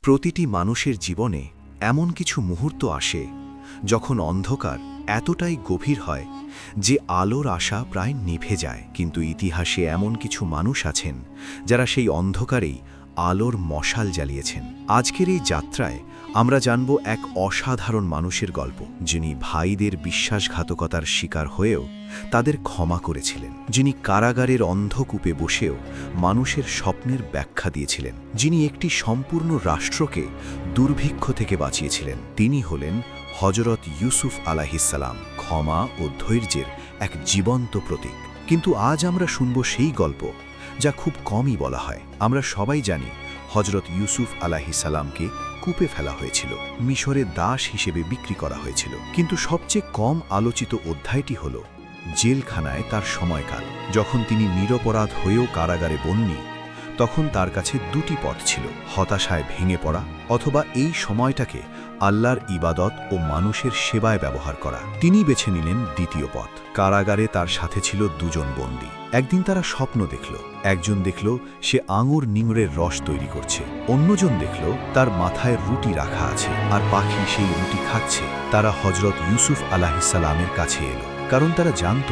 প্রতিটি মানুষের জীবনে এমন কিছু মুহূর্ত আসে যখন অন্ধকার এতটাই গভীর হয় যে আলোর আশা প্রায় নিভে যায়, কিন্তু ইতিহাসে এমন কিছু মানুষ আছেন যারা সেই অন্ধকারেই আলোর মশাল জ্বালিয়েছেন। আজকের এই যাত্রায় আমরা জানব এক অসাধারণ মানুষের গল্প, যিনি ভাইদের বিশ্বাসঘাতকতার শিকার হয়েও তাদের ক্ষমা করেছিলেন, যিনি কারাগারের অন্ধকূপে বসেও মানুষের স্বপ্নের ব্যাখ্যা দিয়েছিলেন, যিনি একটি সম্পূর্ণ রাষ্ট্রকে দুর্ভিক্ষ থেকে বাঁচিয়েছিলেন। তিনি হলেন হযরত ইউসুফ আলাইহিসসালাম, ক্ষমা ও ধৈর্যের এক জীবন্ত প্রতীক। কিন্তু আজ আমরা শুনব সেই গল্প যা খুব কমই বলা হয়। আমরা সবাই জানি হযরত ইউসুফ আলাইহিসসালামকে কূপে ফেলা হয়েছিল, মিশরে দাস হিসেবে বিক্রি করা হয়েছিল, কিন্তু সবচেয়ে কম আলোচিত অধ্যায়টি হল জেলখানায় তার সময়কাল। যখন তিনি নিরপরাধ হয়েও কারাগারে বন্দী, তখন তার কাছে দুটি পথ ছিল: হতাশায় ভেঙে পড়া অথবা এই সময়টাকে আল্লাহর ইবাদত ও মানুষের সেবায় ব্যবহার করা। তিনি বেছে নিলেন দ্বিতীয় পথ। কারাগারে তার সাথে ছিল দুজন বন্দী। একদিন তারা স্বপ্ন দেখল। একজন দেখল সে আঙুর নিংড়ের রস তৈরি করছে, অন্যজন দেখল তার মাথায় রুটি রাখা আছে আর পাখি সেই রুটি খাচ্ছে। তারা হযরত ইউসুফ আলাইহিসসালামের কাছে এলো, কারণ তারা জানত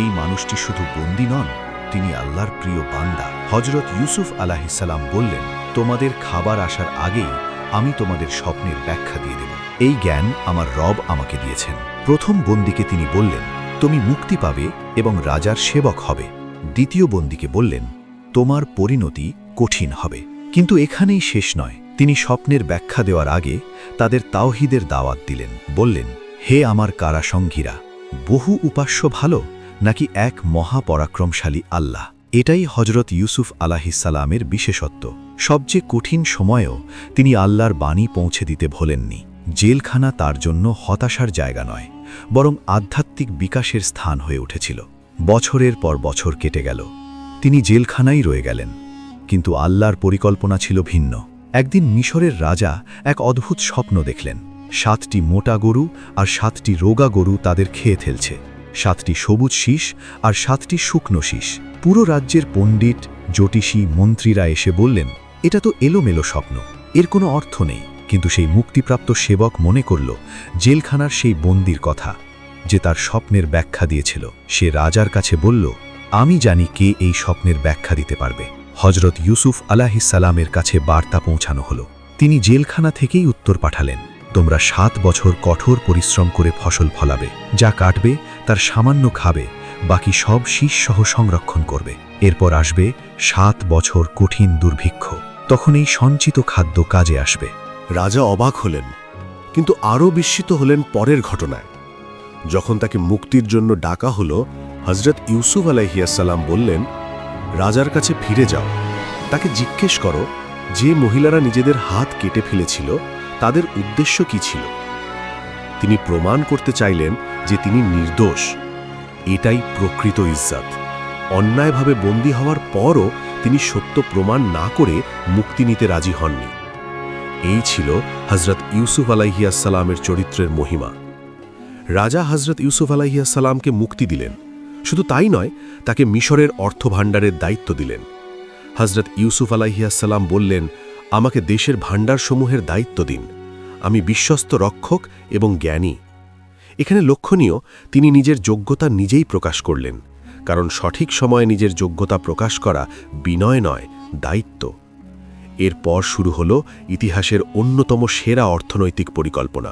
এই মানুষটি শুধু বন্দী নন, তিনি আল্লাহর প্রিয় বান্দা। হযরত ইউসুফ আলাইহিসসালাম বললেন, তোমাদের খাবার আসার আগেই আমি তোমাদের স্বপ্নের ব্যাখ্যা দিয়ে দেব। এই জ্ঞান আমার রব আমাকে দিয়েছেন। প্রথম বন্দীকে তিনি বললেন, তুমি মুক্তি পাবে এবং রাজার সেবক হবে। দ্বিতীয় বন্দীকে বললেন, তোমার পরিণতি কঠিন হবে। কিন্তু এখানেই শেষ নয়। তিনি স্বপ্নের ব্যাখ্যা দেওয়ার আগে তাদের তাওহীদের দাওয়াত দিলেন। বললেন, হে আমার কারাসঙ্গীরা, বহু উপাস্য ভালো নাকি এক মহাপরাক্রমশালী আল্লাহ? এটাই হযরত ইউসুফ আলাইহিসসালামের বিশেষত্ব। সবচেয়ে কঠিন সময়েও তিনি আল্লাহর বাণী পৌঁছে দিতে ভোলেননি। জেলখানা তার জন্য হতাশার জায়গা নয়, বরং আধ্যাত্মিক বিকাশের স্থান হয়ে উঠেছিল। বছরের পর বছর কেটে গেল, তিনি জেলখানায় রয়ে গেলেন, কিন্তু আল্লাহর পরিকল্পনা ছিল ভিন্ন। একদিন মিশরের রাজা এক অদ্ভুত স্বপ্ন দেখলেন। 7টি মোটা গরু আর 7টি রোগা গরু তাদের খেয়ে ফেলছে, 7টি সবুজ শীষ আর 7টি শুকনো শীষ। পুরো রাজ্যের পণ্ডিত, জ্যোতিষী, মন্ত্রীরা এসে বললেন, এটা তো এলোমেলো স্বপ্ন, এর কোনো অর্থ নেই। কিন্তু সেই মুক্তিপ্রাপ্ত সেবক মনে করল জেলখানার সেই বন্দির কথা, যে তার স্বপ্নের ব্যাখ্যা দিয়েছিল। সে রাজার কাছে বলল, আমি জানি কে এই স্বপ্নের ব্যাখ্যা দিতে পারবে। হযরত ইউসুফ আলাইহিসসালামের কাছে বার্তা পৌঁছানো হলো। তিনি জেলখানা থেকেই উত্তর পাঠালেন, তোমরা 7 বছর কঠোর পরিশ্রম করে ফসল ফলাবে, যা কাটবে তার সামান্য খাবে, বাকি সব শীষসহ সংরক্ষণ করবে। এরপর আসবে 7 বছর কঠিন দুর্ভিক্ষ, তখন এই সঞ্চিত খাদ্য কাজে আসবে। রাজা অবাক হলেন, কিন্তু আরও বিস্মিত হলেন পরের ঘটনায়। যখন তাকে মুক্তির জন্য ডাকা হলো, হযরত ইউসুফ আলাইহিসসালাম বললেন, রাজার কাছে ফিরে যাও, তাকে জিজ্ঞেস করো যে মহিলারা নিজেদের হাত কেটে ফেলেছিল তাদের উদ্দেশ্য কি ছিল। তিনি প্রমাণ করতে চাইলেন যে তিনি নির্দোষ। এটাই প্রকৃত ইজ্জত। অন্যায়ভাবে বন্দী হওয়ার পরও তিনি সত্য প্রমাণ না করে মুক্তি নিতে রাজি হননি। এই ছিল হযরত ইউসুফ আলাইহিসসালামের চরিত্রের মহিমা। রাজা হযরত ইউসুফ আলাইহিসসালামকে মুক্তি দিলেন। শুধু তাই নয়, তাকে মিশরের অর্থভাণ্ডারের দায়িত্ব দিলেন। হযরত ইউসুফ আলাইহিসসালাম বললেন, আমাকে দেশের ভাণ্ডারসমূহের দায়িত্ব দিন, আমি বিশ্বস্ত রক্ষক এবং জ্ঞানী। এখানে লক্ষণীয়, তিনি নিজের যোগ্যতা নিজেই প্রকাশ করলেন, কারণ সঠিক সময়ে নিজের যোগ্যতা প্রকাশ করা বিনয় নয়, দায়িত্ব। এরপর শুরু হল ইতিহাসের অন্যতম সেরা অর্থনৈতিক পরিকল্পনা।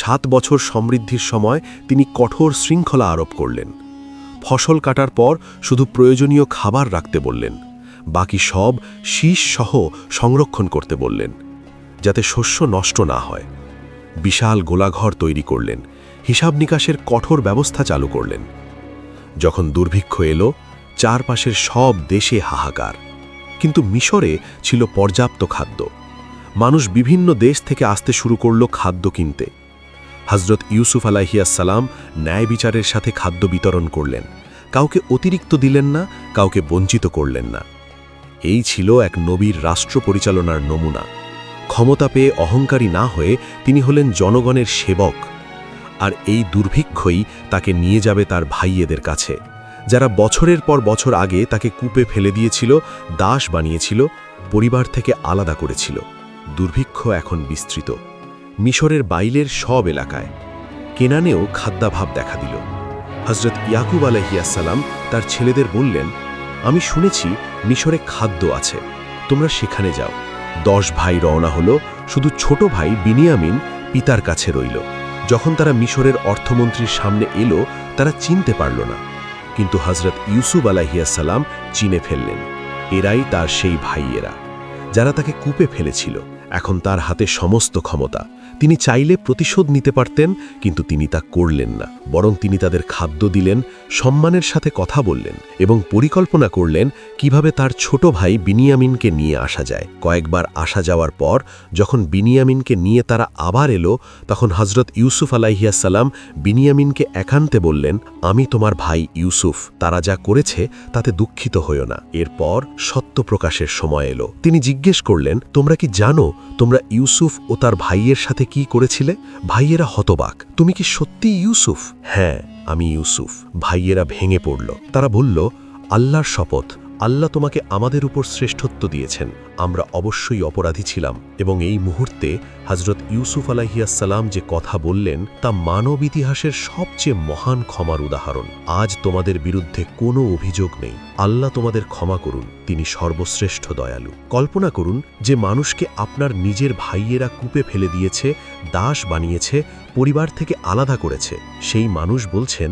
7 বছর সমৃদ্ধির সময় তিনি কঠোর শৃঙ্খলা আরোপ করলেন। ফসল কাটার পর শুধু প্রয়োজনীয় খাবার রাখতে বললেন, বাকি সব শীষসহ সংরক্ষণ করতে বললেন, যাতে শস্য নষ্ট না হয়। বিশাল গোলাঘর তৈরি করলেন, হিসাব নিকাশের কঠোর ব্যবস্থা চালু করলেন। যখন দুর্ভিক্ষ এলো, চারপাশের সব দেশে হাহাকার, কিন্তু মিশরে ছিল পর্যাপ্ত খাদ্য। মানুষ বিভিন্ন দেশ থেকে আসতে শুরু করল খাদ্য কিনতে। হযরত ইউসুফ আলাইহিসসালাম ন্যায় বিচারের সাথে খাদ্য বিতরণ করলেন, কাউকে অতিরিক্ত দিলেন না, কাউকে বঞ্চিত করলেন না। এই ছিল এক নবীর রাষ্ট্র পরিচালনার নমুনা। ক্ষমতা পেয়ে অহংকারী না হয়ে তিনি হলেন জনগণের সেবক। আর এই দুর্ভিক্ষই তাকে নিয়ে যাবে তার ভাইয়েদের কাছে, যারা বছরের পর বছর আগে তাকে কূপে ফেলে দিয়েছিল, দাস বানিয়েছিল, পরিবার থেকে আলাদা করেছিল। দুর্ভিক্ষ এখন বিস্তৃত মিশরের বাইলের সব এলাকায়। কেনানেও খাদ্যাভাব দেখা দিল। হজরত ইয়াকুব আলাইহিসসালাম তার ছেলেদের বললেন, আমি শুনেছি মিশরে খাদ্য আছে, তোমরা সেখানে যাও। 10 ভাই রওনা হলো, শুধু ছোট ভাই বিনিয়ামিন পিতার কাছে রইল। যখন তারা মিশরের অর্থমন্ত্রীর সামনে এলো, তারা চিনতে পারল না, কিন্তু হজরত ইউসুফ আলাইহিসসালাম চিনে ফেললেন। এরাই তার সেই ভাইয়েরা যারা তাকে কূপে ফেলেছিল। এখন তার হাতে সমস্ত ক্ষমতা। তিনি চাইলে প্রতিশোধ নিতে পারতেন, কিন্তু তিনি তা করলেন না। বরং তিনি তাদের খাদ্য দিলেন, সম্মানের সাথে কথা বললেন এবং পরিকল্পনা করলেন কিভাবে তার ছোট ভাই বিনিয়ামিনকে নিয়ে আসা যায়। কয়েকবার আসা যাওয়ার পর যখন বিনিয়ামিনকে নিয়ে তারা আবার এলো, তখন হজরত ইউসুফ আলাইহিসসালাম বিনিয়ামিনকে একান্তে বললেন, আমি তোমার ভাই ইউসুফ, তারা যা করেছে তাতে দুঃখিত হইও না। এরপর সত্য প্রকাশের সময় এলো। তিনি জিজ্ঞেস করলেন, তোমরা কি জানো তোমরা ইউসুফ ও তার ভাইয়ের সাথে কি করেছিলে? ভাইয়েরা হতবাক, তুমি কি সত্যি ইউসুফ? হ্যাঁ, আমি ইউসুফ। ভাইয়েরা ভেঙে পড়ল। তারা বলল, আল্লাহর শপথ, আল্লাহ তোমাকে আমাদের উপর শ্রেষ্ঠত্ব দিয়েছেন। আমরা অবশ্যই অপরাধী ছিলাম। এবং এই মুহূর্তে হজরত ইউসুফ আলাইহিসসালাম যে কথা বললেন তা মানব ইতিহাসের সবচেয়ে মহান ক্ষমার উদাহরণ। আজ তোমাদের বিরুদ্ধে কোনো অভিযোগ নেই। আল্লাহ তোমাদের ক্ষমা করুন, তিনি সর্বশ্রেষ্ঠ দয়ালু। কল্পনা করুন যে মানুষকে আপনার নিজের ভাইয়েরা কূপে ফেলে দিয়েছে, দাস বানিয়েছে, পরিবার থেকে আলাদা করেছে। সেই মানুষ বলছেন,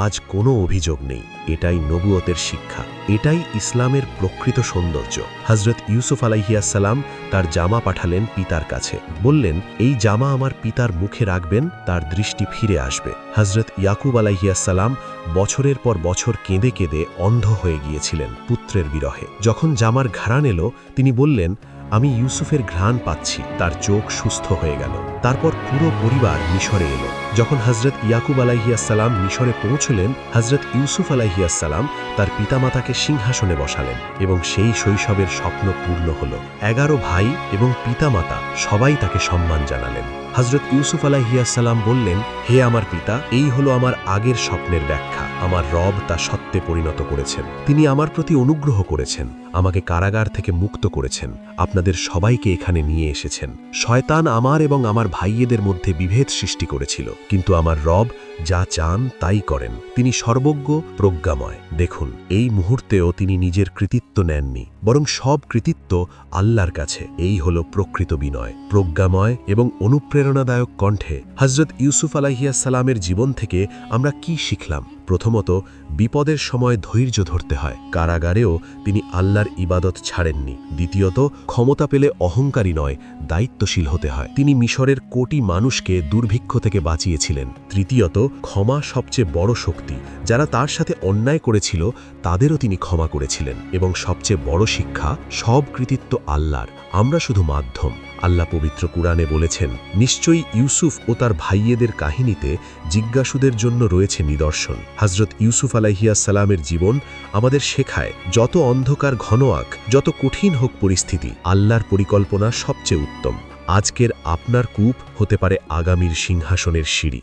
আজ কোনো অভিযোগ নেই। এটাই নবুয়তের শিক্ষা, এটাই ইসলামের প্রকৃত সৌন্দর্য। হজরত ইউসুফ আলাইহিসসালাম তার জামা পাঠালেন পিতার কাছে, বললেন, এই জামা আমার পিতার মুখে রাখবেন, তার দৃষ্টি ফিরে আসবে। হজরত ইয়াকুব আলাইহিসসালাম বছরের পর বছর কেঁদে কেঁদে অন্ধ হয়ে গিয়েছিলেন পুত্রের বিরহে। যখন জামার ঘ্রাণ এলো, তিনি বললেন, আমি ইউসুফের ঘ্রাণ পাচ্ছি। তার চোখ সুস্থ হয়ে গেল। তারপর পুরো পরিবার মিশরে এলো। যখন হজরত ইয়াকুব আলাইহিসসালাম মিশরে পৌঁছলেন, হজরত ইউসুফ আলাইহিসসালাম তার পিতামাতাকে সিংহাসনে বসালেন এবং সেই শৈশবের স্বপ্ন পূর্ণ হল। 11 ভাই এবং পিতামাতা সবাই তাকে সম্মান জানালেন। হজরত ইউসুফ আলাইহিসসালাম বললেন, হে আমার পিতা, এই হলো আমার আগের স্বপ্নের ব্যাখ্যা। আমার রব তা সত্যে পরিণত করেছেন। তিনি আমার প্রতি অনুগ্রহ করেছেন, আমাকে কারাগার থেকে মুক্ত করেছেন, আপনাদের সবাইকে এখানে নিয়ে এসেছেন। শয়তান আমার এবং আমার ভাইয়েদের মধ্যে বিভেদ সৃষ্টি করেছিল, কিন্তু আমার রব যা চান তাই করেন। তিনি সর্বজ্ঞ, প্রজ্ঞাময়। দেখুন, এই মুহূর্তেও তিনি নিজের কৃতিত্ব নেননি, বরং সব কৃতিত্ব আল্লাহর কাছে। এই হলো প্রকৃত বিনয়। প্রজ্ঞাময় এবং অনুপ্রেরণাদায়ক কণ্ঠে হজরত ইউসুফ আলাইহিসসালামের জীবন থেকে আমরা কি শিখলাম? প্রথমত, বিপদের সময় ধৈর্য ধরতে হয়। কারাগারেও তিনি আল্লাহর ইবাদত ছাড়েননি। দ্বিতীয়ত, ক্ষমতা পেলে অহংকারী নয়, দায়িত্বশীল হতে হয়। তিনি মিশরের কোটি মানুষকে দুর্ভিক্ষ থেকে বাঁচিয়েছিলেন। তৃতীয়ত, ক্ষমা সবচেয়ে বড় শক্তি। যারা তার সাথে অন্যায় করেছিল তাদেরও তিনি ক্ষমা করেছিলেন। এবং সবচেয়ে বড় শিক্ষা, সব কৃতিত্ব আল্লাহর, আমরা শুধু মাধ্যম। আল্লাহ পবিত্র কুরআনে বলেছেন, নিশ্চয়ই ইউসুফ ও তার ভাইয়েদের কাহিনীতে জিজ্ঞাসুদের জন্য রয়েছে নিদর্শন। হজরত ইউসুফ আলাইহিসসালামের জীবন আমাদের শেখায়, যত অন্ধকার ঘন আক, যত কঠিন হোক পরিস্থিতি, আল্লাহর পরিকল্পনা সবচেয়ে উত্তম। আজকের আপনার কূপ হতে পারে আগামীর সিংহাসনের সিঁড়ি।